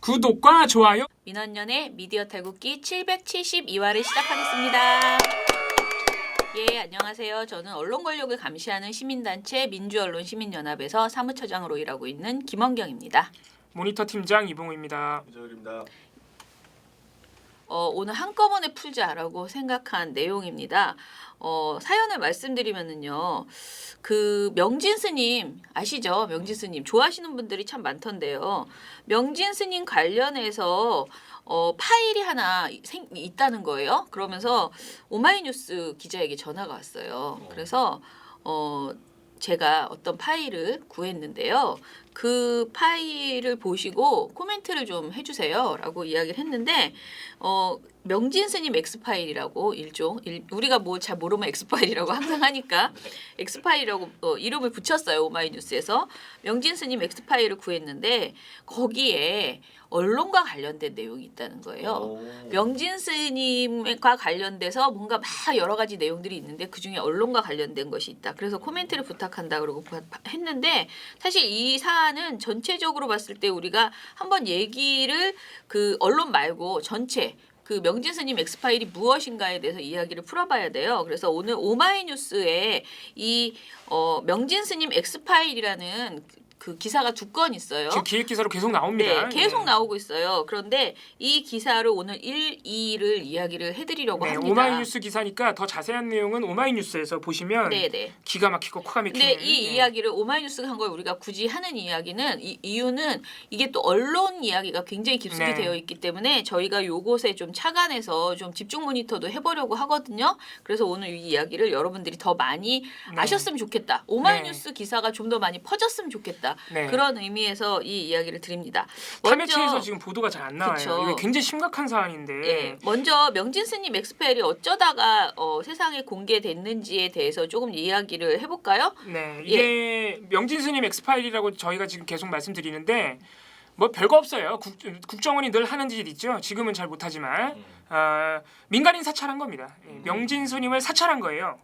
구독과 좋아요. 민원연의 미디어 탈곡기 772화를 시작하겠습니다. 예, 안녕하세요. 저는 언론 권력을 감시하는 시민단체 민주언론시민연합에서 사무처장으로 일하고 있는 김원경입니다. 모니터 팀장 이봉우입니다. 이정일입니다. 오늘 한꺼번에 풀자라고 생각한 내용입니다. 사연을 말씀드리면은요, 그 명진 스님 아시죠? 명진 스님 좋아하시는 분들이 참 많던데요. 명진 스님 관련해서 파일이 하나 있다는 거예요. 그러면서 오마이뉴스 기자에게 전화가 왔어요. 그래서 제가 어떤 파일을 구했는데요. 그 파일을 보시고 코멘트를 좀 해주세요라고 이야기를 했는데 명진 스님 X파일이라고 우리가 뭐 잘 모르면 X파일이라고 항상 하니까 X파일이라고 이름을 붙였어요. 오마이뉴스에서 명진 스님 X파일을 구했는데 거기에 언론과 관련된 내용이 있다는 거예요. 명진 스님과 관련돼서 뭔가 막 여러 가지 내용들이 있는데 그중에 언론과 관련된 것이 있다. 그래서 코멘트를 부탁한다 그러고 했는데 사실 이 사안은 전체적으로 봤을 때 우리가 한번 얘기를 그 언론 말고 전체 그 명진 스님 X파일이 무엇인가에 대해서 이야기를 풀어봐야 돼요. 그래서 오늘 오마이뉴스에 이 명진 스님 X파일이라는 그 기사가 2건 있어요. 지금 기획 기사로 계속 나옵니다. 네, 계속 나오고 있어요. 그런데 이 기사를 오늘 1, 2를 이야기를 해드리려고 합니다. 오마이뉴스 기사니까 더 자세한 내용은 오마이뉴스에서 보시면 기가 막히고 코가 막히는. 근데 이 이야기를 오마이뉴스가 한 걸 우리가 굳이 하는 이야기는 이유는 이게 또 언론 이야기가 굉장히 깊숙이 되어 있기 때문에 저희가 요것에 좀 착안해서 좀 집중 모니터도 해보려고 하거든요. 그래서 오늘 이 이야기를 여러분들이 더 많이 아셨으면 좋겠다. 오마이뉴스 기사가 좀 더 많이 퍼졌으면 좋겠다. 그런 의미에서 이 이야기를 드립니다. 타매치에서 지금 보도가 잘 안 나와요. 그쵸. 이거 굉장히 심각한 사안인데. 예, 먼저 명진 스님 엑스파일이 어쩌다가 세상에 공개됐는지에 대해서 조금 이야기를 해볼까요? 네, 이게 명진 스님 X파일이라고 저희가 지금 계속 말씀드리는데 뭐 별거 없어요. 국정원이 늘 하는 짓 있죠. 지금은 잘 못하지만 민간인 사찰한 겁니다. 명진 스님을 사찰한 거예요.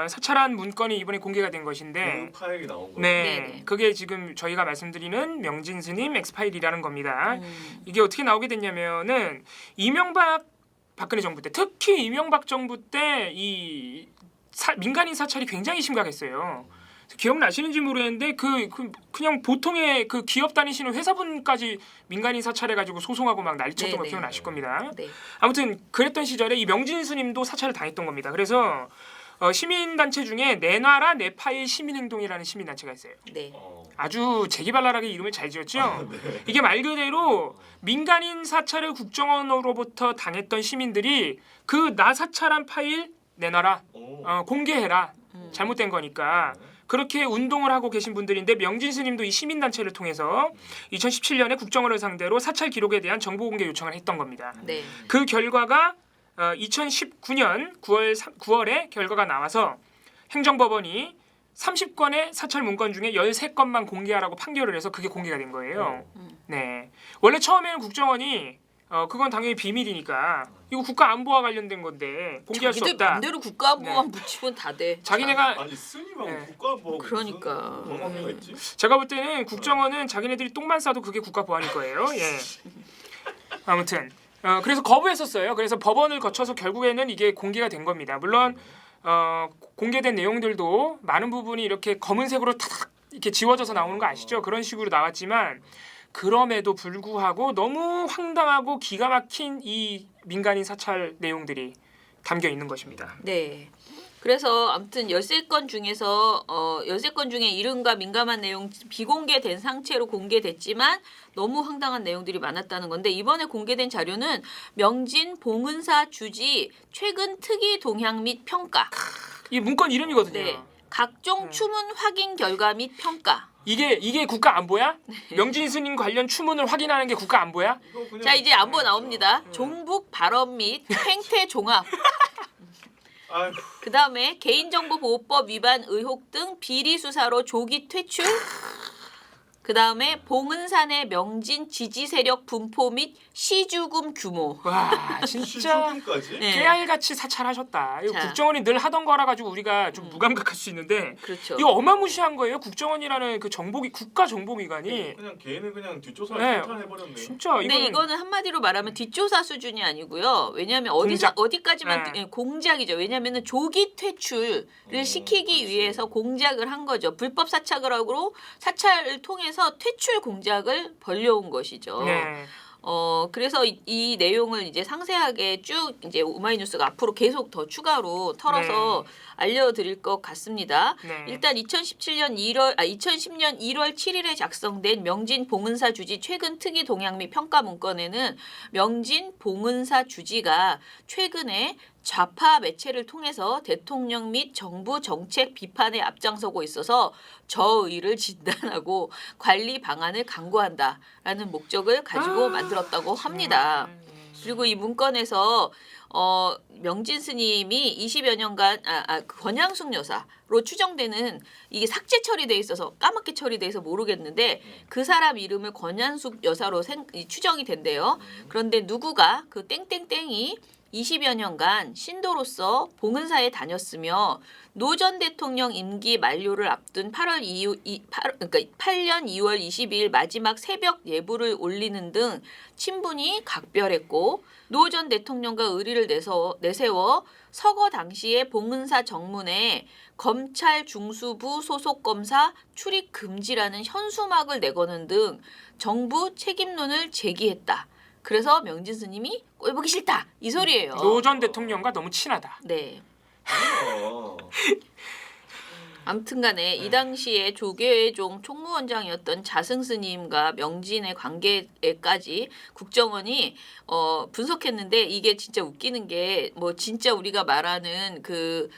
사찰한 문건이 이번에 공개가 된 것인데 파일이 나온 거예요. 네네. 그게 지금 저희가 말씀드리는 명진 스님 X파일이라는 겁니다. 이게 어떻게 나오게 됐냐면은 이명박 박근혜 정부 때, 특히 이명박 정부 때 이 민간인 사찰이 굉장히 심각했어요. 기억나시는지 모르겠는데 그냥 보통의 그 기업 다니시는 회사분까지 민간인 사찰해가지고 소송하고 막 난리쳤던 거 기억나실 겁니다. 네. 아무튼 그랬던 시절에 이 명진 스님도 사찰을 당했던 겁니다. 그래서 시민단체 중에 내놔라 내 파일 시민행동이라는 시민단체가 있어요. 네. 아주 재기발랄하게 이름을 잘 지었죠. 이게 말 그대로 민간인 사찰을 국정원으로부터 당했던 시민들이 그 나 사찰한 파일 내놔라, 공개해라. 잘못된 거니까. 그렇게 운동을 하고 계신 분들인데 명진 스님도 이 시민단체를 통해서 2017년에 국정원을 상대로 사찰 기록에 대한 정보 공개 요청을 했던 겁니다. 네. 그 결과가 2019년 9월에 결과가 나와서 행정법원이 30건의 사찰 문건 중에 13건만 공개하라고 판결을 해서 그게 공개가 된 거예요. 네, 원래 처음에는 국정원이 그건 당연히 비밀이니까 이거 국가 안보와 관련된 건데 공개할 수 없다. 맘대로 국가안보만 붙이면 다 돼. 자기네가 아니 스님하고 국가보안 그러니까. 뭐가 있지? 제가 볼 때는 국정원은 자기네들이 똥만 싸도 그게 국가 보안일 거예요. 예. 아무튼 그래서 거부했었어요. 그래서 법원을 거쳐서 결국에는 이게 공개가 된 겁니다. 물론 공개된 내용들도 많은 부분이 이렇게 검은색으로 탁 이렇게 지워져서 나오는 거 아시죠? 그런 식으로 나왔지만 그럼에도 불구하고 너무 황당하고 기가 막힌 이 민간인 사찰 내용들이 담겨 있는 것입니다. 네. 그래서 아무튼 13건 중에서 13건 중에 이름과 민감한 내용 비공개된 상태로 공개됐지만 너무 황당한 내용들이 많았다는 건데 이번에 공개된 자료는 명진 봉은사 주지 최근 특이 동향 및 평가. 이 문건 이름이거든요. 네. 각종 추문 확인 결과 및 평가. 이게 국가 안보야? 명진 스님 관련 추문을 확인하는 게 국가 안보야? 자 이제 안보 나옵니다. 종북 발언 및 행태 종합. 그 다음에 개인정보보호법 위반 의혹 등 비리 수사로 조기 퇴출. 그 다음에 봉은산의 명진 지지 세력 분포 및 시주금 규모. 와 진짜 시주금까지? 네. 깨알같이 사찰하셨다. 이거 자. 국정원이 늘 하던 거라 가지고 우리가 좀 무감각할 수 있는데 그렇죠. 이거 어마무시한 거예요. 국정원이라는 그 정보기 국가 정보기관이 그냥 걔는 그냥 뒷조사를 네. 탈탈해버렸네. 진짜 근데 이거는 한마디로 말하면 뒷조사 수준이 아니고요. 왜냐하면 어디까지만 네. 공작이죠. 왜냐하면 조기 퇴출을 시키기 그렇지. 위해서 공작을 한 거죠. 불법 사찰을 하고 사찰을 통해서 퇴출 공작을 벌려온 것이죠. 네. 그래서 이 내용을 이제 상세하게 쭉 이제 오마이뉴스가 앞으로 계속 더 추가로 털어서 알려드릴 것 같습니다. 네. 일단 2010년 1월 7일에 작성된 명진 봉은사 주지 최근 특이 동향 및 평가 문건에는 명진 봉은사 주지가 최근에 좌파 매체를 통해서 대통령 및 정부 정책 비판에 앞장서고 있어서 저의를 진단하고 관리 방안을 강구한다라는 목적을 가지고 만들었다고 합니다. 그리고 이 문건에서 명진 스님이 20여 년간 권양숙 여사로 추정되는 이게 삭제 처리돼 있어서 까맣게 처리돼 있어 모르겠는데 그 사람 이름을 권양숙 여사로 추정이 된대요. 그런데 누구가 그 땡땡땡이 20여 년간 신도로서 봉은사에 다녔으며 노 전 대통령 임기 만료를 앞둔 8년 2월 22일 마지막 새벽 예불을 올리는 등 친분이 각별했고 노 전 대통령과 의리를 내세워 서거 당시에 봉은사 정문에 검찰 중수부 소속 검사 출입 금지라는 현수막을 내거는 등 정부 책임론을 제기했다. 그래서 명진 스님이 꼴보기 싫다 이 소리예요. 노 전 대통령과 너무 친하다. 네. 어. 아무튼간에 이 당시에 조계종 총무원장이었던 자승 스님과 명진의 관계까지 국정원이 분석했는데 이게 진짜 웃기는 게 뭐 진짜 우리가 말하는 그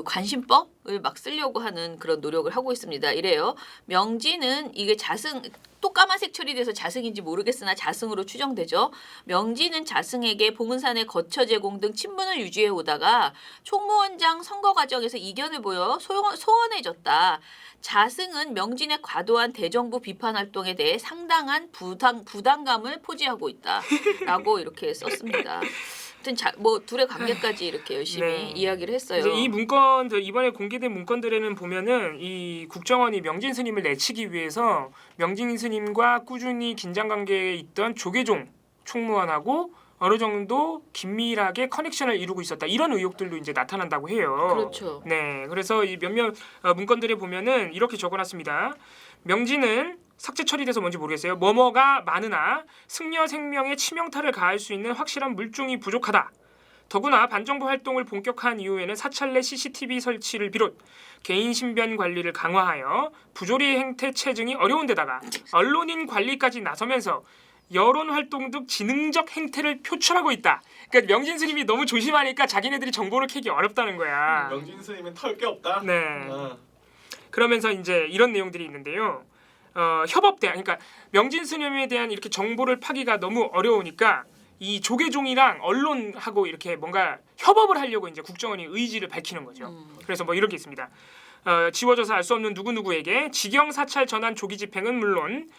관심법을 막 쓰려고 하는 그런 노력을 하고 있습니다. 이래요. 명진은 이게 자승 또 까만색 처리돼서 자승인지 모르겠으나 자승으로 추정되죠. 명진은 자승에게 봉은산의 거처 제공 등 친분을 유지해 오다가 총무원장 선거 과정에서 이견을 보여 소원해졌다. 자승은 명진의 과도한 대정부 비판 활동에 대해 상당한 부담감을 포지하고 있다라고 이렇게 썼습니다. 아무튼 뭐 둘의 관계까지 이렇게 열심히 네. 이야기를 했어요. 이제 이 문건들 이번에 공개된 문건들에는 보면은 이 국정원이 명진 스님을 내치기 위해서 명진 스님과 꾸준히 긴장 관계에 있던 조계종 총무원하고 어느 정도 긴밀하게 커넥션을 이루고 있었다 이런 의혹들도 이제 나타난다고 해요. 그렇죠. 네, 그래서 이 몇몇 문건들에 보면은 이렇게 적어놨습니다. 명진은 삭제 처리돼서 뭔지 모르겠어요. 뭐뭐가 많으나 승려 생명에 치명타를 가할 수 있는 확실한 물증이 부족하다. 더구나 반정부 활동을 본격화한 이후에는 사찰 내 CCTV 설치를 비롯 개인 신변 관리를 강화하여 부조리 행태 체증이 어려운 데다가 언론인 관리까지 나서면서 여론 활동 등 지능적 행태를 표출하고 있다. 그러니까 명진 스님이 너무 조심하니까 자기네들이 정보를 캐기 어렵다는 거야. 명진 스님은 털 게 없다. 네. 그러면서 이제 이런 내용들이 있는데요. 협업대, 그러니까 명진 스님에 대한 이렇게 정보를 파기가 너무 어려우니까 이 조계종이랑 언론하고 이렇게 뭔가 협업을 하려고 이제 국정원이 의지를 밝히는 거죠. 그래서 뭐 이런 게 있습니다. 지워져서 알 수 없는 누구누구에게 직영 사찰 전환 조기 집행은 물론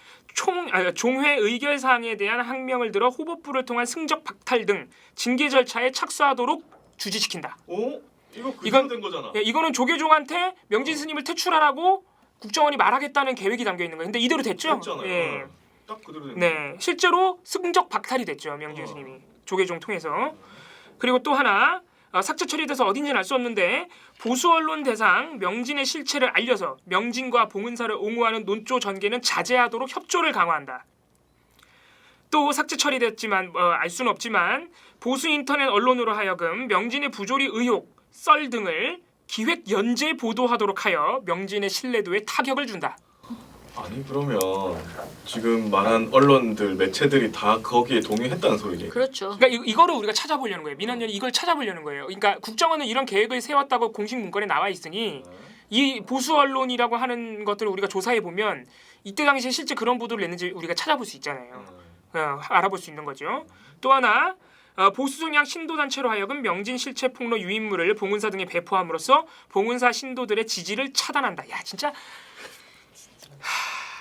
종회 의결 사항에 대한 항명을 들어 후보부를 통한 승적 박탈 등 징계 절차에 착수하도록 주지시킨다. 오? 이거 이건- 그대로 된 거잖아. 예, 이거는 조계종한테 명진 스님을 퇴출하라고 국정원이 말하겠다는 계획이 담겨 있는 거예요. 근데 이대로 됐죠? 됐잖아요. 예. 딱 그대로 된 네, 실제로 승적 박탈이 됐죠. 명진 스님이 조계종 통해서. 그리고 또 하나 삭제 처리돼서 어딘지는 알 수 없는데 보수 언론 대상 명진의 실체를 알려서 명진과 봉은사를 옹호하는 논조 전개는 자제하도록 협조를 강화한다. 또 삭제 처리됐지만 알 수는 없지만 보수 인터넷 언론으로 하여금 명진의 부조리 의혹, 썰 등을 기획 연재 보도하도록 하여 명진의 신뢰도에 타격을 준다. 아니 그러면 지금 말한 언론들 매체들이 다 거기에 동의했다는 소리지. 그렇죠. 그러니까 이거를 우리가 찾아보려는 거예요. 민원연이 이걸 찾아보려는 거예요. 그러니까 국정원은 이런 계획을 세웠다고 공식 문건에 나와 있으니 이 보수 언론이라고 하는 것들을 우리가 조사해 보면 이때 당시에 실제 그런 보도를 냈는지 우리가 찾아볼 수 있잖아요. 알아볼 수 있는 거죠. 또 하나 보수 성향 신도 단체로 하여금 명진 실체 폭로 유인물을 봉은사 등에 배포함으로써 봉은사 신도들의 지지를 차단한다. 야 진짜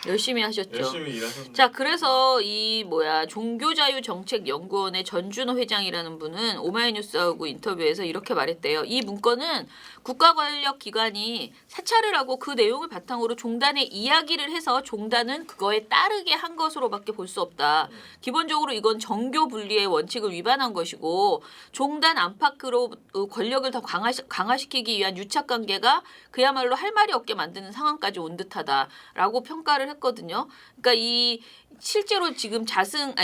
열심히 하셨죠. 열심히 일하셨네. 자, 그래서 이 종교자유정책연구원의 전준호 회장이라는 분은 오마이뉴스하고 인터뷰에서 이렇게 말했대요. 이 문건은 국가권력 기관이 사찰을 하고 그 내용을 바탕으로 종단의 이야기를 해서 종단은 그거에 따르게 한 것으로밖에 볼 수 없다. 기본적으로 이건 정교 분리의 원칙을 위반한 것이고 종단 안팎으로 권력을 더 강화시키기 위한 유착관계가 그야말로 할 말이 없게 만드는 상황까지 온 듯하다라고 평가를 했거든요. 그러니까 이 실제로 지금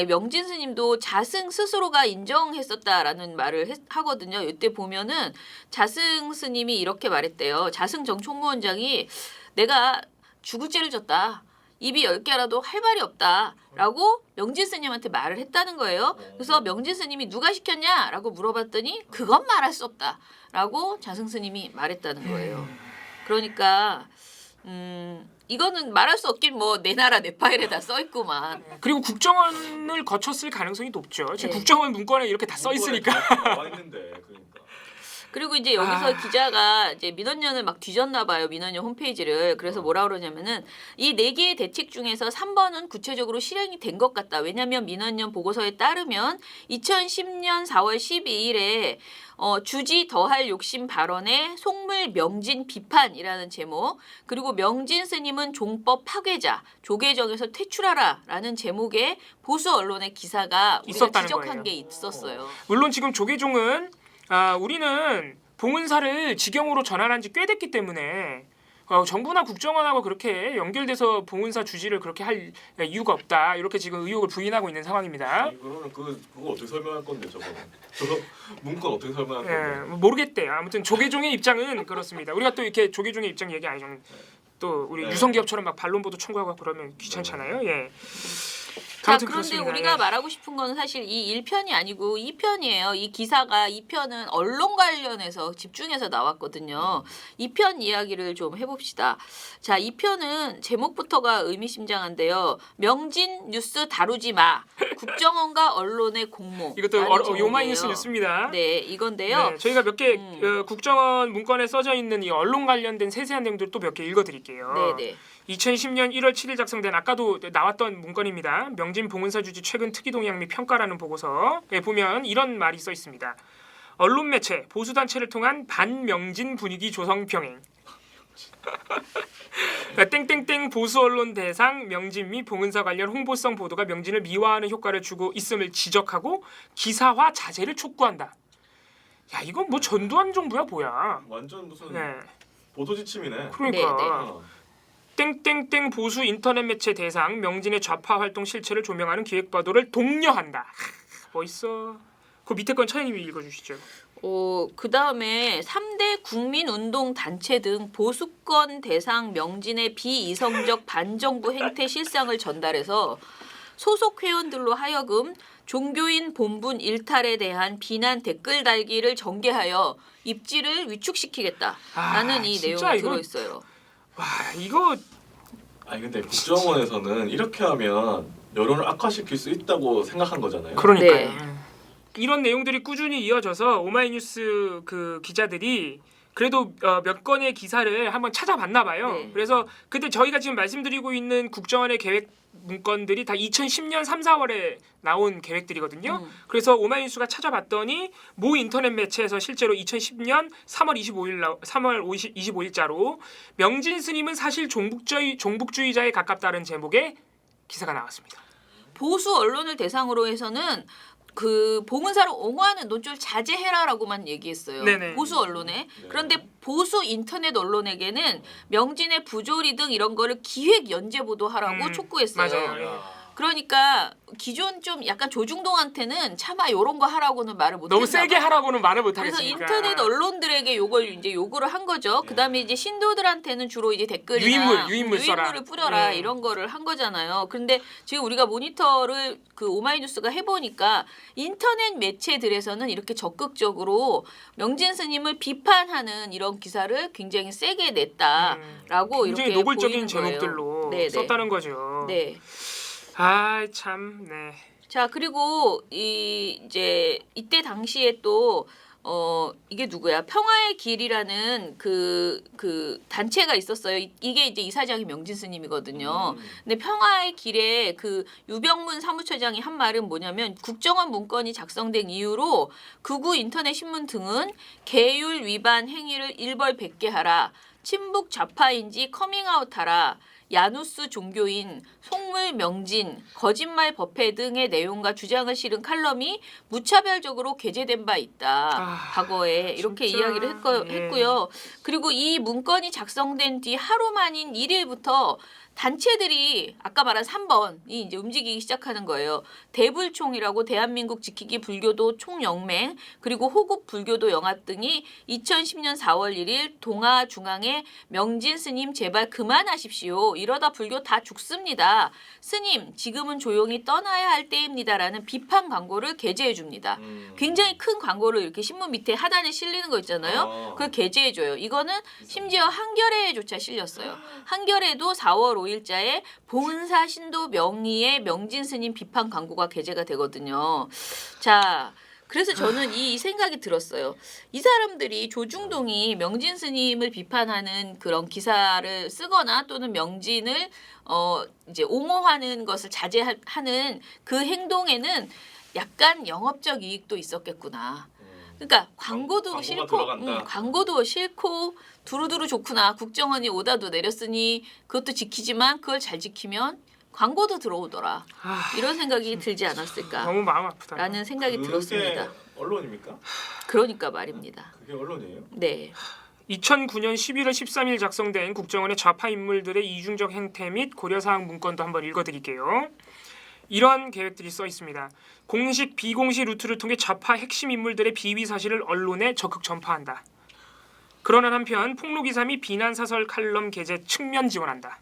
명진 스님도 자승 스스로가 인정했었다라는 말을 하거든요. 이때 보면은 자승 스님이 이렇게 말했대요. 자승 정 총무원장이 내가 죽을 죄를 졌다. 입이 10개라도 할 말이 없다라고 명진 스님한테 말을 했다는 거예요. 그래서 명진 스님이 누가 시켰냐라고 물어봤더니 그건 말할 수 없다라고 자승 스님이 말했다는 거예요. 그러니까 이거는 말할 수 없긴 뭐 내 나라 내 파일에 다 써 있구만. 그리고 국정원을 거쳤을 가능성이 높죠. 지금 네. 국정원 문건에 이렇게 다 써 있으니까. 나와 있는데 그러니까. 그리고 이제 여기서 기자가 이제 민원연을 막 뒤졌나 봐요. 민원연 홈페이지를. 그래서 뭐라 그러냐면은 이 4개의 대책 중에서 3번은 구체적으로 실행이 된 것 같다. 왜냐하면 민원연 보고서에 따르면 2010년 4월 12일에 주지 더할 욕심 발언에 속물 명진 비판이라는 제목, 그리고 명진 스님은 종법 파괴자, 조계정에서 퇴출하라라는 제목의 보수 언론의 기사가 우리가 있었다는 지적한 거예요. 게 있었어요. 물론 지금 조계종은 우리는 봉은사를 직영으로 전환한 지 꽤 됐기 때문에 정부나 국정원하고 그렇게 연결돼서 봉은사 주지를 그렇게 할 이유가 없다. 이렇게 지금 의혹을 부인하고 있는 상황입니다. 아니, 그러면 그거 어떻게 설명할 건데 저거 문건 어떻게 설명할 예, 건데? 모르겠대요. 아무튼 조계종의 입장은 그렇습니다. 우리가 또 이렇게 조계종의 입장 얘기 안 해주면 또 우리 네. 유성기업처럼 막 반론보도 청구하고 그러면 귀찮잖아요. 예. 자, 아무튼 그런데 그렇습니다. 우리가 예. 말하고 싶은 건 사실 이 1편이 아니고 2편이에요. 이 기사가 2편은 언론 관련해서 집중해서 나왔거든요. 2편 이야기를 좀 해봅시다. 자, 2편은 제목부터가 의미심장한데요. 명진 뉴스 다루지 마. 국정원과 언론의 공모. 이것도 요마이뉴스 뉴스입니다. 네, 이건데요. 네, 저희가 몇 개 국정원 문건에 써져 있는 이 언론 관련된 세세한 내용들 또 몇 개 읽어드릴게요. 네. 2010년 1월 7일 작성된 아까도 나왔던 문건입니다. 명진 봉은사 주지 최근 특이 동향 및 평가라는 보고서에 보면 이런 말이 써 있습니다. 언론 매체 보수 단체를 통한 반명진 분위기 조성 병행. 땡땡땡 보수 언론 대상 명진 및 봉은사 관련 홍보성 보도가 명진을 미화하는 효과를 주고 있음을 지적하고 기사화 자제를 촉구한다. 야, 이건 뭐 전두환 정부야 뭐야? 완전 무슨 네. 보도 지침이네. 그러니까. 네, 네. 어. 땡땡땡 보수 인터넷 매체 대상 명진의 좌파 활동 실체를 조명하는 기획보도를 독려한다. 멋있어. 그 밑에 건 차이님이 읽어주시죠. 그 다음에 3대 국민운동 단체 등 보수권 대상 명진의 비이성적 반정부 행태 실상을 전달해서 소속 회원들로 하여금 종교인 본분 일탈에 대한 비난 댓글 달기를 전개하여 입지를 위축시키겠다라는 이 진짜 내용이 이거- 들어있어요. 와, 이거 아니 근데 국정원에서는 이렇게 하면 여론을 악화시킬 수 있다고 생각한 거잖아요. 그러니까요. 네. 이런 내용들이 꾸준히 이어져서 오마이뉴스 그 기자들이 그래도 몇 건의 기사를 한번 찾아봤나 봐요. 네. 그래서 그때 저희가 지금 말씀드리고 있는 국정원의 계획 문건들이 다 2010년 3, 4월에 나온 계획들이거든요. 그래서 오마이뉴스가 찾아봤더니 모 인터넷 매체에서 실제로 2010년 3월 25일자로 명진 스님은 사실 종북주의자에 가깝다는 제목의 기사가 나왔습니다. 보수 언론을 대상으로 해서는 그 봉은사를 옹호하는 논조를 자제해라라고만 얘기했어요. 네네. 보수 언론에. 그런데 보수 인터넷 언론에게는 명진의 부조리 등 이런 거를 기획 연재 보도하라고 촉구했어요. 맞아요. 그러니까 기존 좀 약간 조중동한테는 차마 요런 거 하라고는 말을 못 너무 했나 세게 봐. 하라고는 말을 못 그래서 하겠으니까. 인터넷 언론들에게 요걸 이제 요구를 한 거죠. 그다음에 이제 신도들한테는 주로 이제 댓글이나 유인물 써라. 유인물을 뿌려라 네. 이런 거를 한 거잖아요. 그런데 지금 우리가 모니터를 그 오마이뉴스가 해보니까 인터넷 매체들에서는 이렇게 적극적으로 명진 스님을 비판하는 이런 기사를 굉장히 세게 냈다라고 굉장히 이렇게 노골적인 보이는 거예요. 제목들로 네, 네. 썼다는 거죠. 네. 아, 참, 네. 자, 그리고 이제 이때 당시에 또 이게 누구야? 평화의 길이라는 그 단체가 있었어요. 이게 이제 이사장이 명진 스님이거든요. 근데 평화의 길에 그 유병문 사무처장이 한 말은 뭐냐면 국정원 문건이 작성된 이후로 극우 인터넷 신문 등은 계율 위반 행위를 일벌백계 하라. 친북 좌파인지 커밍아웃하라. 야누스 종교인, 속물 명진, 거짓말 법회 등의 내용과 주장을 실은 칼럼이 무차별적으로 게재된 바 있다. 과거에 이렇게 진짜, 이야기를 했고요. 그리고 이 문건이 작성된 뒤 하루 만인 1일부터 단체들이 아까 말한 3번이 이제 움직이기 시작하는 거예요. 대불총이라고 대한민국 지키기 불교도 총연맹 그리고 호국 불교도 영합 등이 2010년 4월 1일 동아중앙에 명진 스님 제발 그만하십시오. 이러다 불교 다 죽습니다. 스님 지금은 조용히 떠나야 할 때입니다라는 비판 광고를 게재해 줍니다. 굉장히 큰 광고를 이렇게 신문 밑에 하단에 실리는 거 있잖아요. 그걸 게재해 줘요. 이거는 심지어 한겨레에조차 실렸어요. 한겨레도 4월 5일자에 봉은사 신도 명의의 명진 스님 비판 광고가 게재가 되거든요. 자, 그래서 저는 이 생각이 들었어요. 이 사람들이 조중동이 명진 스님을 비판하는 그런 기사를 쓰거나 또는 명진을 이제 옹호하는 것을 자제하는 그 행동에는 약간 영업적 이익도 있었겠구나. 그러니까 광고도 싫고 광고도 싫고 두루두루 좋구나. 국정원이 오다도 내렸으니 그것도 지키지만 그걸 잘 지키면 광고도 들어오더라. 이런 생각이 들지 않았을까? 너무 마음 아프다. 라는 생각이 들었습니다. 언론입니까? 그러니까 말입니다. 그게 언론이에요? 네. 2009년 11월 13일 작성된 국정원의 좌파 인물들의 이중적 행태 및 고려사항 문건도 한번 읽어드릴게요. 이런 계획들이 써 있습니다. 공식, 비공식 루트를 통해 좌파 핵심 인물들의 비위 사실을 언론에 적극 전파한다. 그러나 한편 폭로기사 및 비난사설 칼럼 게재 측면 지원한다.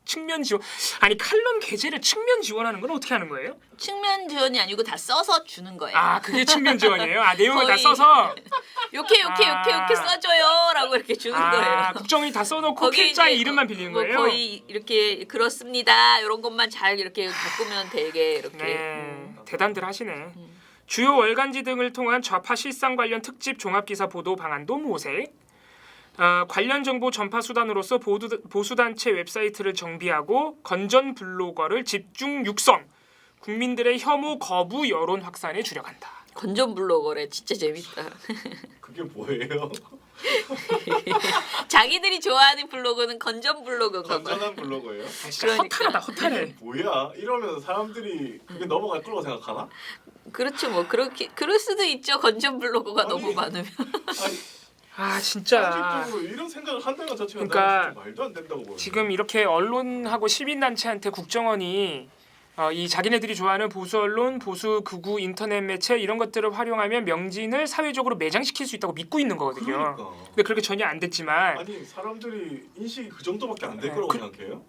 측면 지원? 아니 칼럼 게재를 측면 지원하는 건 어떻게 하는 거예요? 측면 지원이 아니고 다 써서 주는 거예요. 아 그게 측면 지원이에요? 아 내용을 다 거의 써서? 요렇게 써줘요라고 이렇게 주는 거예요. 국정원이 다 써놓고 거기 필자의 이제 이름만 빌리는 뭐 거예요? 거의 이렇게 그렇습니다. 이런 것만 잘 이렇게 바꾸면 되게 이렇게. 네, 대단들 하시네. 주요 월간지 등을 통한 좌파 실상 관련 특집 종합기사 보도 방안도 모색. 관련 정보 전파 수단으로서 보수단체 웹사이트를 정비하고 건전 블로거를 집중 육성. 국민들의 혐오 거부 여론 확산에 주력한다. 건전 블로거래 진짜 재밌다. 그게 뭐예요? 자기들이 좋아하는 블로그는 건전 블로그인가 봐. 건전한 블로거예요? 진짜 그러니까. 허탈하다 허탈해. 뭐야? 이러면 사람들이 그게 넘어갈 거라고 생각하나? 그렇죠 뭐 그럴 수도 있죠. 건전 블로거가 아니, 너무 많으면. 아니, 진짜 상식적으로 이런 생각을 한다는 것 자체가 그러니까 나는 좀 말도 안 된다고 보여요. 지금 이렇게 언론하고 시민단체한테 국정원이 이 자기네들이 좋아하는 보수 언론, 보수 극우 인터넷 매체 이런 것들을 활용하면 명진을 사회적으로 매장시킬 수 있다고 믿고 있는 거거든요. 그러니까. 근데 그렇게 전혀 안 됐지만 아니 사람들이 인식이 그 정도밖에 안 될 거라고 생각해요?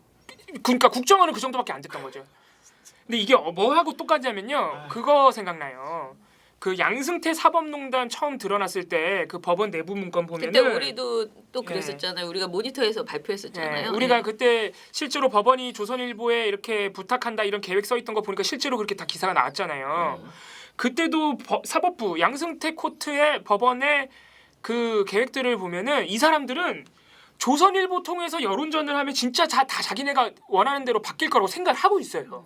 그러니까 국정원은 그 정도밖에 안 됐던 거죠. 근데 이게 뭐하고 똑같냐면요. 그거 생각나요. 그 양승태 사법농단 처음 드러났을 때 그 법원 내부 문건 보면은 그때 우리도 또 그랬었잖아요. 우리가 모니터에서 발표했었잖아요. 우리가 네. 그때 실제로 법원이 조선일보에 이렇게 부탁한다 이런 계획 써 있던 거 보니까 실제로 그렇게 다 기사가 나왔잖아요. 그때도 사법부 양승태 코트의 법원의 그 계획들을 보면은 이 사람들은 조선일보 통해서 여론전을 하면 진짜 다 자기네가 원하는 대로 바뀔 거라고 생각을 하고 있어요.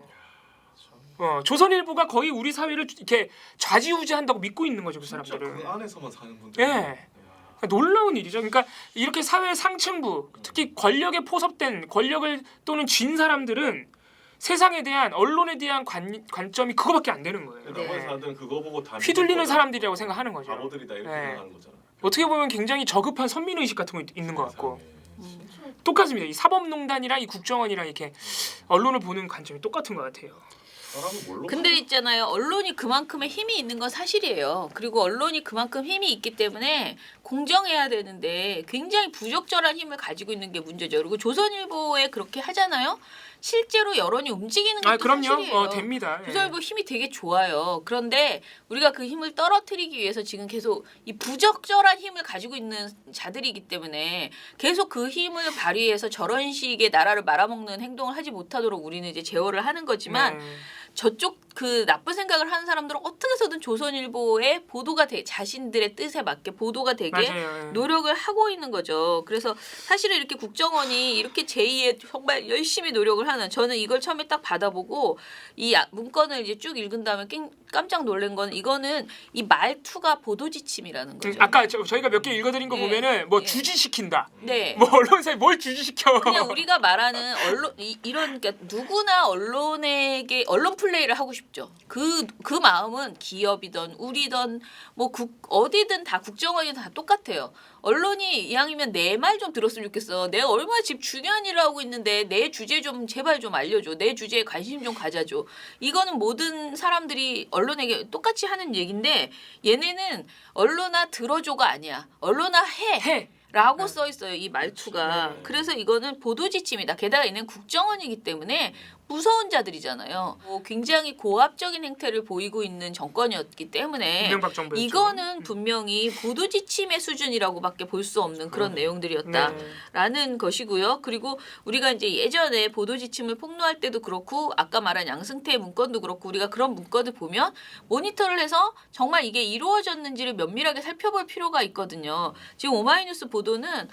조선일보가 거의 우리 사회를 이렇게 좌지우지한다고 믿고 있는 거죠, 그 진짜 사람들은. 그 안에서만 사는 분들. 예. 놀라운 일이죠. 그러니까 이렇게 사회 상층부, 특히 권력에 포섭된 권력을 또는 쥔 사람들은 세상에 대한 언론에 대한 관점이 그거밖에 안 되는 거예요. 나머지 사람들은 그거 보고 다 휘둘리는 사람들이라고 생각하는 거죠. 바보들이다 이렇게 네. 생각하는 거잖아. 어떻게 보면 굉장히 저급한 선민 의식 같은 거 있는 것 같고 세상에. 똑같습니다. 이 사법농단이랑 이 국정원이랑 이렇게 언론을 보는 관점이 똑같은 것 같아요. 사람은 뭘로 근데 있잖아요. 언론이 그만큼의 힘이 있는 건 사실이에요. 그리고 언론이 그만큼 힘이 있기 때문에 공정해야 되는데 굉장히 부적절한 힘을 가지고 있는 게 문제죠. 그리고 조선일보에 그렇게 하잖아요. 실제로 여론이 움직이는 것도 그럼요. 사실이에요. 됩니다. 예. 조선일보 힘이 되게 좋아요. 그런데 우리가 그 힘을 떨어뜨리기 위해서 지금 계속 이 부적절한 힘을 가지고 있는 자들이기 때문에 계속 그 힘을 발휘해서 저런 식의 나라를 말아먹는 행동을 하지 못하도록 우리는 이제 제어를 하는 거지만 저쪽 그 나쁜 생각을 하는 사람들은 어떻게 해서든 조선일보의 보도가 자신들의 뜻에 맞게 보도가 되게 맞아요. 노력을 하고 있는 거죠. 그래서 사실은 이렇게 국정원이 이렇게 제2의 정말 열심히 노력을 하는, 저는 이걸 처음에 딱 받아보고 이 문건을 이제 쭉 읽은 다음에 깜짝 놀란 건, 이거는 이 말투가 보도지침이라는 거죠. 아까 저희가 몇 개 읽어드린 거 예. 보면은 뭐 예. 주지시킨다. 네. 뭐 언론사에 뭘 주지시켜. 그냥 우리가 말하는 이런, 그러니까 누구나 언론에게 언론 플레이를 하고 싶죠. 그 마음은 기업이든 우리든 뭐 어디든 다 국정원이 다 똑같아요. 언론이 이왕이면 내 말 좀 들었으면 좋겠어. 내가 얼마나 지금 중요한 일을 하고 있는데 내 주제 좀 제발 좀 알려줘. 내 주제에 관심 좀 가져줘. 이거는 모든 사람들이 언론에게 똑같이 하는 얘기인데, 얘네는 언론아 들어줘가 아니야. 언론아 해. 라고 써 있어요. 이 말투가. 그래서 이거는 보도지침이다. 게다가 얘는 국정원이기 때문에 무서운 자들이잖아요. 굉장히 고압적인 행태를 보이고 있는 정권이었기 때문에 이명박 정부였죠. 이거는 분명히 보도지침의 수준이라고밖에 볼 수 없는 그런 내용들이었다라는 것이고요. 그리고 우리가 이제 예전에 보도지침을 폭로할 때도 그렇고 아까 말한 양승태 문건도 그렇고 우리가 그런 문건을 보면 모니터를 해서 정말 이게 이루어졌는지를 면밀하게 살펴볼 필요가 있거든요. 지금 오마이뉴스 보도는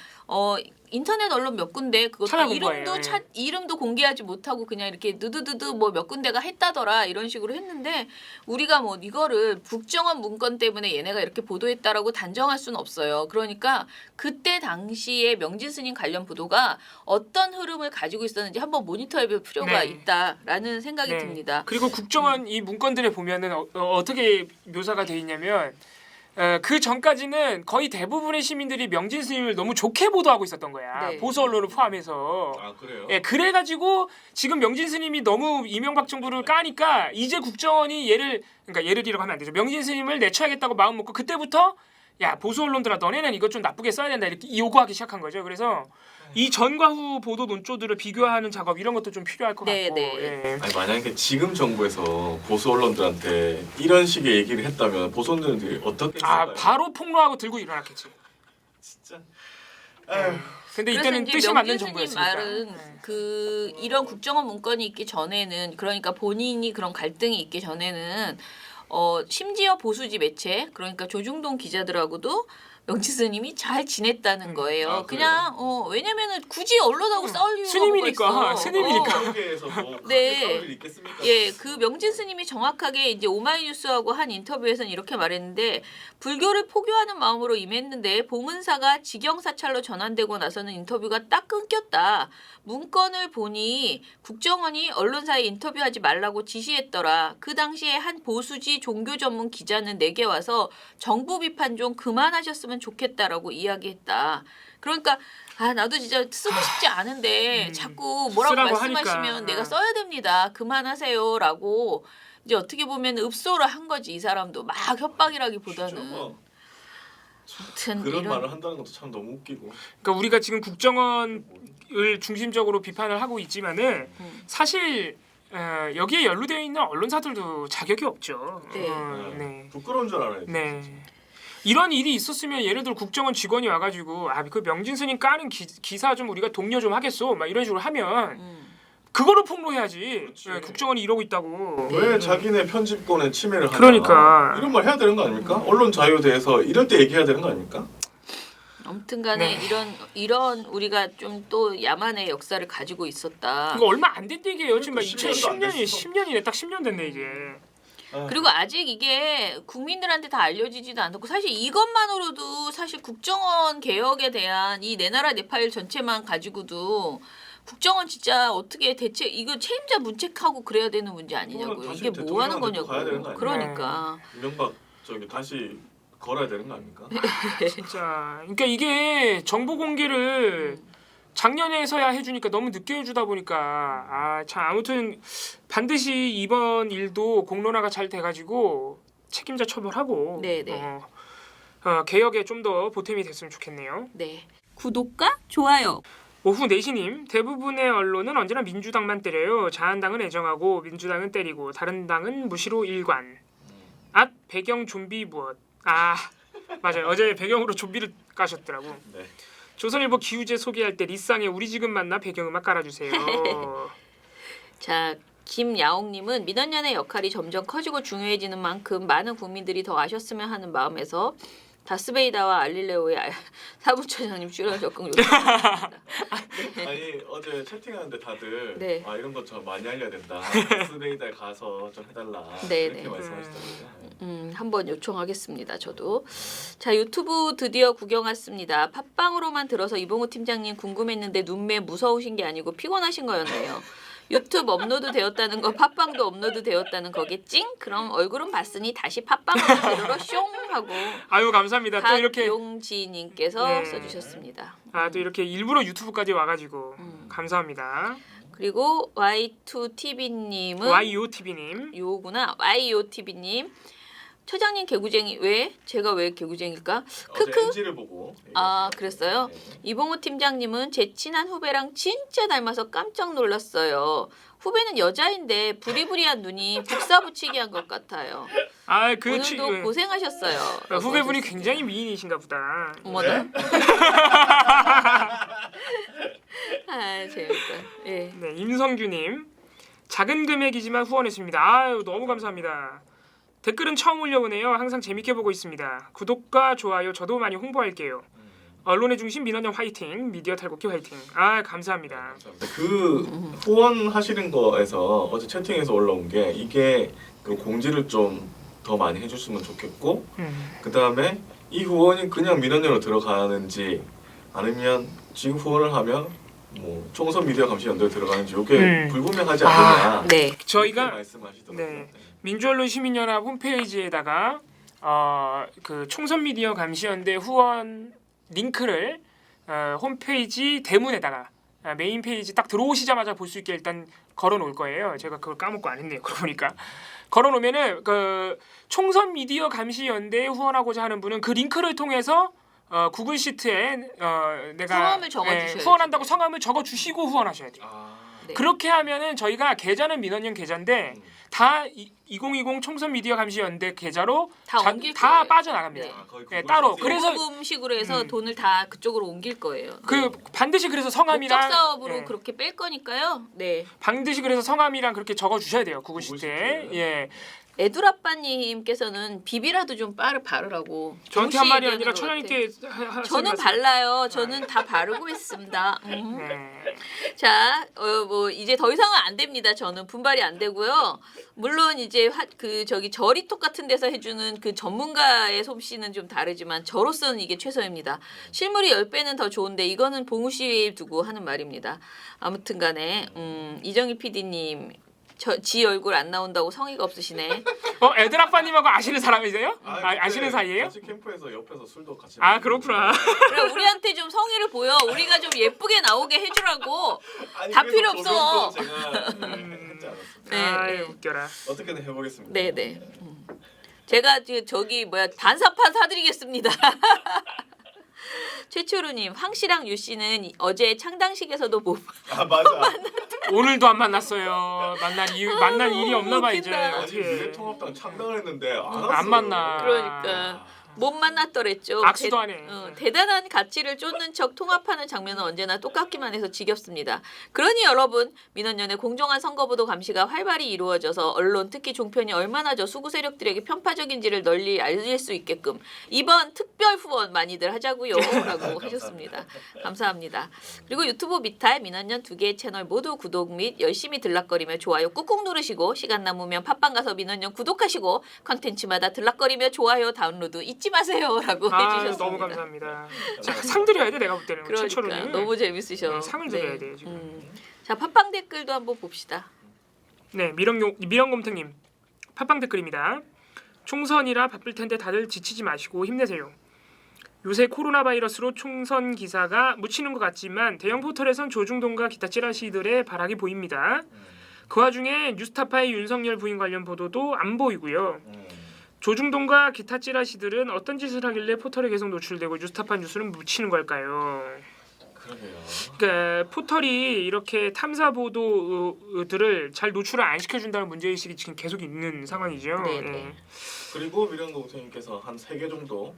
인터넷 언론 몇 군데 그것도 찾아본 거예요. 이름도 공개하지 못하고 그냥 이렇게 느드드드 뭐 몇 군데가 했다더라 이런 식으로 했는데, 우리가 뭐 이거를 국정원 문건 때문에 얘네가 이렇게 보도했다라고 단정할 수는 없어요. 그러니까 그때 당시에 명진 스님 관련 보도가 어떤 흐름을 가지고 있었는지 한번 모니터해볼 필요가 네. 있다라는 생각이 네. 듭니다. 그리고 국정원 이 문건들에 보면은 어떻게 묘사가 돼 있냐면, 그 전까지는 거의 대부분의 시민들이 명진 스님을 너무 좋게 보도하고 있었던 거야. 네. 보수 언론을 포함해서. 아 그래요? 예, 그래가지고 지금 명진 스님이 너무 이명박 정부를 까니까 이제 국정원이 그러니까 예를이라고 하면 안 되죠. 명진 스님을 내쳐야겠다고 마음 먹고 그때부터 야 보수 언론들아 너네는 이거 좀 나쁘게 써야 된다 이렇게 요구하기 시작한 거죠. 그래서 이 전과 후 보도 논조들을 비교하는 작업 이런 것도 좀 필요할 것 네, 같고. 네. 예. 아니 만약에 지금 정부에서 보수 언론들한테 이런 식의 얘기를 했다면 보수 언론들이 어떻게 했을까요? 바로 폭로하고 들고 일어났겠지. 진짜. 근데 그래서 이때는 이제 뜻이 맞는 명진 스님 정부였으니까. 말은 이런 국정원 문건이 있기 전에는, 그러니까 본인이 그런 갈등이 있기 전에는 심지어 보수지 매체, 그러니까 조중동 기자들하고도 명진 스님이 잘 지냈다는 거예요. 아, 그냥 왜냐면은 굳이 언론하고 싸울 이유가 스님이니까, 뭐가 있어. 스님이니까. 한국에서 뭐 네. 그렇게 싸울 일이 있겠습니까? 예, 그 명진 스님이 정확하게 이제 오마이뉴스하고 한 인터뷰에서는 이렇게 말했는데, 불교를 포교하는 마음으로 임했는데 봉은사가 직영사찰로 전환되고 나서는 인터뷰가 딱 끊겼다. 문건을 보니 국정원이 언론사에 인터뷰하지 말라고 지시했더라. 그 당시에 한 보수지 종교 전문 기자는 내게 와서 정부 비판 좀 그만하셨으면 좋겠다라고 이야기했다. 그러니까 나도 진짜 쓰고 싶지 않은데 자꾸 뭐라고 쓰라고 말씀하시면 하니까. 내가 써야 됩니다. 그만하세요라고 이제 어떻게 보면 읍소를 한 거지. 이 사람도 막 협박이라기보다는. 진짜 뭐 아무튼 그런 이런 말을 한다는 것도 참 너무 웃기고. 그러니까 우리가 지금 국정원을 중심적으로 비판을 하고 있지만은 사실 여기에 연루되어 있는 언론사들도 자격이 없죠. 네. 네. 부끄러운 줄 알아요. 네. 이런 일이 있었으면 예를 들어 국정원 직원이 와가지고 그 명진 스님 까는 기사 좀 우리가 독려 좀 하겠소 막 이런 식으로 하면 그거를 폭로해야지. 그렇지. 국정원이 이러고 있다고. 왜 자기네 편집권에 침해를 하냐? 그러니까. 이런 말 해야 되는 거 아닙니까? 언론 자유에 대해서 이럴 때 얘기해야 되는 거 아닙니까? 아무튼간에 네. 이런 우리가 좀 또 야만의 역사를 가지고 있었다. 이거 얼마 안 된 얘기예요. 지금 막 그러니까 10년도 안 2010년이 됐어. 10년이네. 딱 10년 됐네 이제. 그리고 아직 이게 국민들한테 다 알려지지도 않았고, 사실 이것만으로도 사실 국정원 개혁에 대한 이 내 나라 내 파일 전체만 가지고도 국정원 진짜 어떻게 이거 책임자 문책하고 그래야 되는 문제 아니냐고요. 다시 이게 뭐 하는 대통령한테 가야 되는 거냐고. 거 아니에요? 그러니까. 이명박 다시 걸어야 되는 거 아닙니까? 진짜. 그러니까 이게 정보 공개를 작년에서야 해주니까 너무 늦게 해주다 보니까 참 아무튼 반드시 이번 일도 공론화가 잘 돼가지고 책임자 처벌하고 네네. 개혁에 좀 더 보탬이 됐으면 좋겠네요. 네. 구독과 좋아요. 오후 4시님 대부분의 언론은 언제나 민주당만 때려요. 자한당은 애정하고 민주당은 때리고 다른 당은 무시로 일관. 배경 좀비 무엇. 맞아요. 어제 배경으로 좀비를 까셨더라고. 네. 조선일보 기우제 소개할 때 리쌍의 우리 지금 만나 배경음악 깔아주세요. 자, 김야옥님은 민원연의 역할이 점점 커지고 중요해지는 만큼 많은 국민들이 더 아셨으면 하는 마음에서 다스베이다와 알릴레오의 사무처장님 출연 적극 요청합니다. 아니 어제 채팅하는데 다들 네. 아 이런 거 좀 많이 알려야 된다. 스베이다에 가서 좀 해달라. 네, 이렇게 네. 말씀하시더라고요. 한번 요청하겠습니다. 저도. 자, 유튜브 드디어 구경 왔습니다. 팟빵으로만 들어서 이봉호 팀장님 궁금했는데 눈매 무서우신 게 아니고 피곤하신 거였네요. 유튜브 업로드 되었다는 거 팟빵도 업로드 되었다는 거겠지? 그럼 얼굴은 봤으니 다시 팟빵으로 들으러 숑 하고 아유 감사합니다. 또 이렇게 박용지님께서 네. 써주셨습니다. 또 이렇게 일부러 유튜브까지 와가지고 감사합니다. 그리고 Y2TV님은 YOTV님. 요구나 YOTV님 처장님 개구쟁이 왜? 제가 왜 개구쟁일까? 어제 크크. NG를 보고. 아 그랬어요? 네. 이봉호 팀장님은 제 친한 후배랑 진짜 닮아서 깜짝 놀랐어요. 후배는 여자인데 부리부리한 눈이 복사붙이기 한 것 같아요. 오늘도 고생하셨어요. 후배분이 하셨습니다. 굉장히 미인이신가 보다. 어머나. 아 재밌다. 예. 네, 임성규님 작은 금액이지만 후원했습니다. 아유 너무 감사합니다. 댓글은 처음 올려오네요. 항상 재밌게 보고 있습니다. 구독과 좋아요 저도 많이 홍보할게요. 언론의 중심 민원연 화이팅, 미디어 탈곡기 화이팅. 아 감사합니다. 그 후원하시는 거에서 어제 채팅에서 올라온 게 이게 그 공지를 좀 더 많이 해줬으면 좋겠고 그 다음에 이 후원이 그냥 민원연으로 들어가는지 아니면 지금 후원을 하면 뭐 총선 미디어 감시 연대에 들어가는지 이게 불분명하지 않느냐. 네. 저희가 말씀하시더라고요. 네, 민주언론 시민연합 홈페이지에다가 그 총선 미디어 감시연대 후원 링크를 홈페이지 대문에다가 메인 페이지 딱 들어오시자마자 볼 수 있게 일단 걸어 놓을 거예요. 제가 그걸 까먹고 안 했네요. 그러고 보니까 걸어 놓으면은 그 총선 미디어 감시 연대에 후원하고자 하는 분은 그 링크를 통해서 구글 시트에 내가 성함을 적어주셔야죠. 후원한다고 성함을 적어 주시고 후원하셔야 돼요. 네. 그렇게 하면은 저희가 계좌는 민원연 계좌인데 다 2020 총선 미디어 감시 연대 계좌로 다 옮길 다 거예요. 빠져나갑니다. 네. 거의 네, 구글 따로. 시트에 그래서 보금식으로 해서 돈을 다 그쪽으로 옮길 거예요. 그 반드시 그래서 성함이랑 목적 사업으로 예, 그렇게 뺄 거니까요. 네. 반드시 그래서 성함이랑 그렇게 적어 주셔야 돼요. 구글 구글 시트에. 시트에. 예. 애들아빠님께서는 비비라도 좀 바르라고. 저한테 한 말이 동시에 아니라 얘기하는 것 처장님께 같아요. 저는 발라요. 저는 다 바르고 있습니다. 네. 자, 뭐 이제 더 이상은 안 됩니다. 저는 분발이 안 되고요. 물론 이제 저리톡 같은 데서 해주는 그 전문가의 솜씨는 좀 다르지만 저로서는 이게 최선입니다. 실물이 10배는 더 좋은데 이거는 봉우 씨에 두고 하는 말입니다. 아무튼간에 이정희 PD님. 지 얼굴 안 나온다고 성의가 없으시네. 애들 아빠님하고 아시는 사람이세요? 아시는 사이예요? 같이 캠프에서 옆에서 술도 같이. 아 그렇구나. 그래 우리한테 좀 성의를 보여. 우리가 좀 예쁘게 나오게 해주라고. 아니, 다 그래도 필요 그 없어. 정도는 제가 했지 않았습니다. 네. 아유 웃겨라. 어떻게든 해보겠습니다. 네네. 제가 저기 반사판 사드리겠습니다. 최초루님, 황씨랑 유씨는 어제 창당식에서도 못 아 맞아. 오늘도 안 만났어요. 만날 일이 없나 봐 이제. 웃긴다. 아니 어떻게 미래통합당 창당을 했는데 안 왔어. 안 만나. 그러니까 못 만났더랬죠. 악수도 안 해. 대단한 가치를 쫓는 척 통합하는 장면은 언제나 똑같기만 해서 지겹습니다. 그러니 여러분, 민원연의 공정한 선거보도 감시가 활발히 이루어져서 언론 특히 종편이 얼마나 저 수구 세력들에게 편파적인지를 널리 알릴 수 있게끔 이번 특별 후원 많이들 하자고요 라고 하셨습니다. 감사합니다. 그리고 유튜브 미탈 민원연 2개의 채널 모두 구독 및 열심히 들락거리며 좋아요 꾹꾹 누르시고 시간 남으면 팟빵 가서 민원연 구독하시고 컨텐츠마다 들락거리며 좋아요 다운로드 잊지 마세요라고 해주셨습니다. 너무 감사합니다. 자, 상 드려야 돼 내가 볼 때는. 그러니까 최초로는. 너무 재밌으셔. 네, 상을 드려야 돼 지금. 자 팟빵 댓글도 한번 봅시다. 네, 미령곰탱님 팟빵 댓글입니다. 총선이라 바쁠 텐데 다들 지치지 마시고 힘내세요. 요새 코로나 바이러스로 총선 기사가 묻히는 것 같지만 대형 포털에선 조중동과 기타 찌라시들의 발악이 보입니다. 그 와중에 뉴스타파의 윤석열 부인 관련 보도도 안 보이고요. 조중동과 기타 찌라시들은 어떤 짓을 하길래 포털에 계속 노출되고 뉴스타파 뉴스는 묻히는 걸까요? 그러게요. 그러니까 포털이 이렇게 탐사 보도들을 잘 노출을 안 시켜준다는 문제의식이 지금 계속 있는 상황이죠. 네네. 예. 그리고 미련공생님께서 한 3개 정도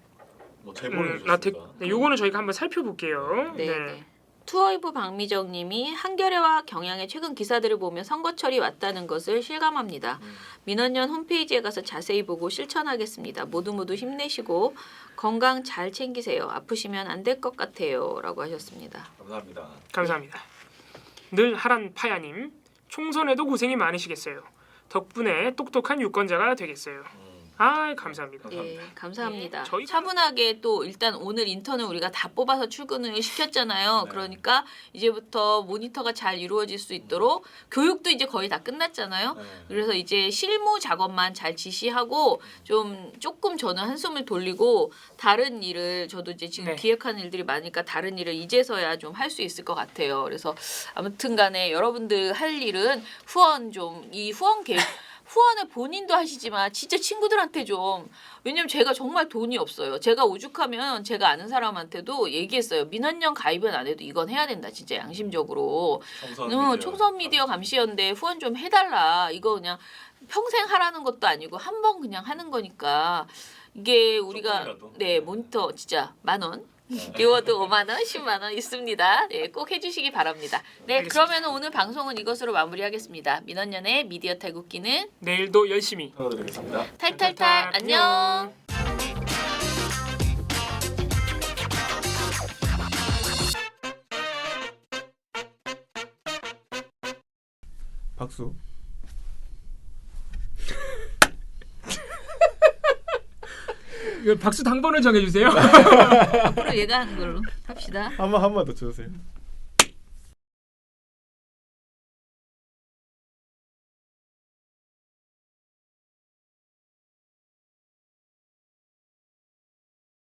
뭐 제보를 라텍. 해주셨습니다. 네, 요거는 저희가 한번 살펴볼게요. 네. 네. 네. 투어이브 박미정님이 한겨레와 경향의 최근 기사들을 보며 선거철이 왔다는 것을 실감합니다. 민원연 홈페이지에 가서 자세히 보고 실천하겠습니다. 모두 힘내시고 건강 잘 챙기세요. 아프시면 안 될 것 같아요. 라고 하셨습니다. 감사합니다. 감사합니다. 늘 하란 파야님 총선에도 고생이 많으시겠어요. 덕분에 똑똑한 유권자가 되겠어요. 아 감사합니다. 예, 감사합니다. 예, 저희가- 차분하게 또 일단 오늘 인턴을 우리가 다 뽑아서 출근을 시켰잖아요. 네. 그러니까 이제부터 모니터가 잘 이루어질 수 있도록 교육도 이제 거의 다 끝났잖아요. 네. 그래서 이제 실무 작업만 잘 지시하고 조금 저는 한숨을 돌리고 다른 일을 저도 이제 지금 네. 기획하는 일들이 많으니까 다른 일을 이제서야 좀 할 수 있을 것 같아요. 그래서 아무튼간에 여러분들 할 일은 후원 이 후원 계획 후원을 본인도 하시지만 진짜 친구들한테 좀 왜냐면 제가 정말 돈이 없어요. 제가 오죽하면 제가 아는 사람한테도 얘기했어요. 민원연 가입은 안 해도 이건 해야 된다. 진짜 양심적으로. 총선 미디어 감시연대 후원 좀 해달라. 이거 그냥 평생 하라는 것도 아니고 한 번 그냥 하는 거니까 이게 우리가 조금이라도. 네 모니터 진짜 10,000원. 띄워도 5만 원, 10만 원 있습니다. 네, 꼭 해주시기 바랍니다. 네, 알겠습니다. 그러면 오늘 방송은 이것으로 마무리하겠습니다. 민원연의 미디어 탈국기는 내일도 열심히 하드리겠습니다. 탈탈탈 안녕. 박수. 박수 당번을 정해주세요. 앞으로 얘가 하는 걸로 합시다. 한 번 더 쳐주세요.